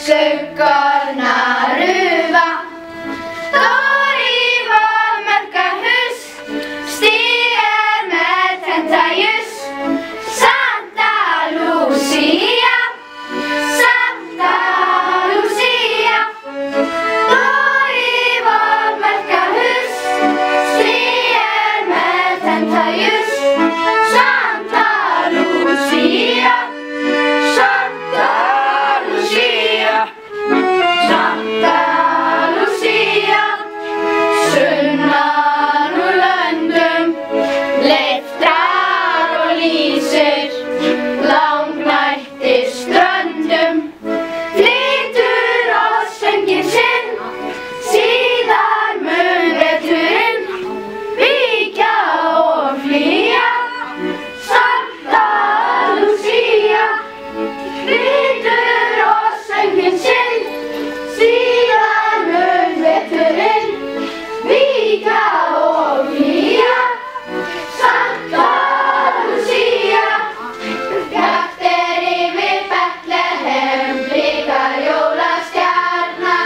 skuggorna ruva. Då i vår mörka hus stiger med tända ljus. Santa Lucia, Santa Lucia. Då i vår mörka hus stiger med tända ljus. Santa Lucia, Santa Lucia, Santa Lucia. Sunnan och löndum leiftrar och lyser langnættir ströndum. Flytur og söngir sinn, síðar mun veturinn víkja og flýja. Santa Lucia, flytur og söngir sinn, síðar mun veturinn víkja og flýja. Santa Lucia. Bjart yfir Betlehem blikar jólastjarna.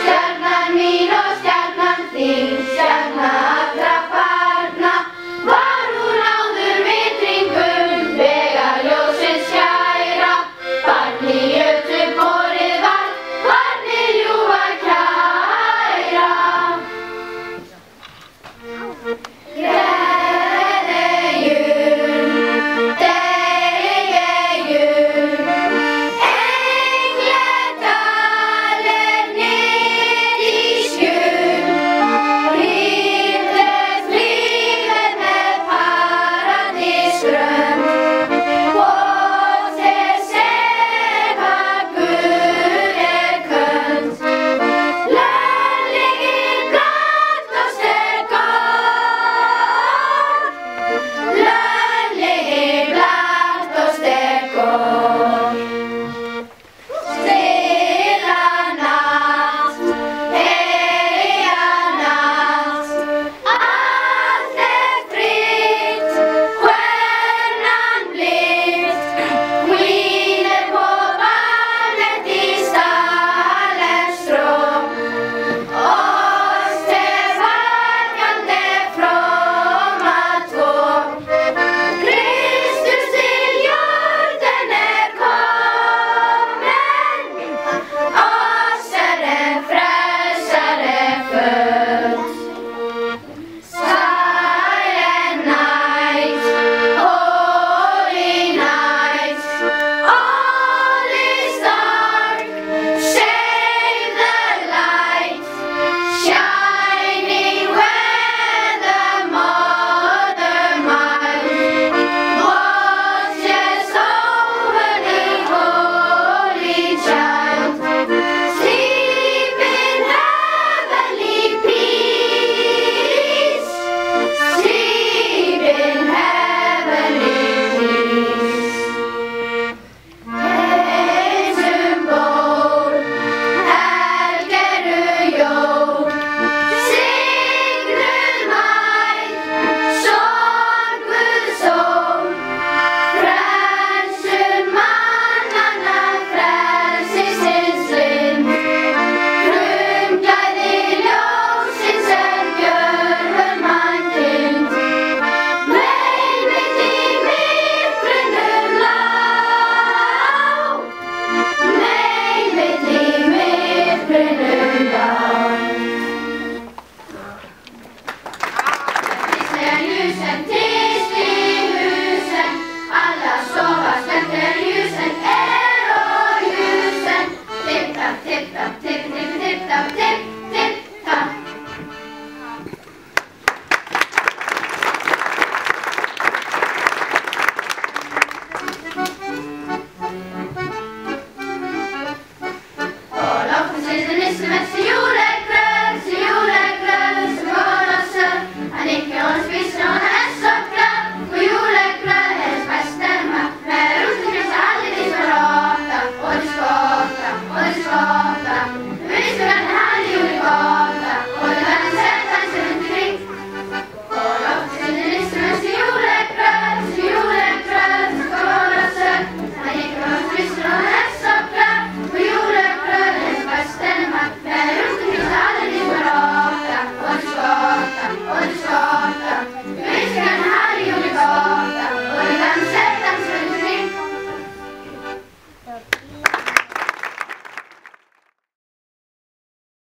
Stjarnan mín og stjarnan þín, stjarna allra barna. Var hún áður vitringum, vegaljósins skæra. Barn í jötu borið var, barnið ljúfa kæra. Gleðjum, degjum, englar ned í skjul. Líflegt lífið með paradísdraum. Og þeir segja Guð köld. Lönlegi blátt og Lönlegi blátt og stekor. Stilla natt, heiga natt, allt fritt, stjörnan blind. Skiner på barnet í Stallerstrå. Oss til vakande fromma två. Kristus til jorden kommen, oss en frelsare født. Silent night, holy night, all is dark, save the light, shining where the mother mild watches over the holy child. Sleep in heavenly peace, sleep in heavenly peace. Heilsum ból, helgeru jól, signuð mæð, sorguð sól. Frelsun mannanna, frelsisins lind, frumgæði ljósins gjörvöll mannkind. Mein mitt í myrkrinu lá, mein mitt í myrkrinu lá. Lysner ljusen, tyst i husen, alla sova, släcker ljusen, och ljusen. Tipp-tapp, tipp-tapp, tipp-tipp-tipp-tapp, tipp-tipp-tapp. Och långtidsnisse mest i jorden.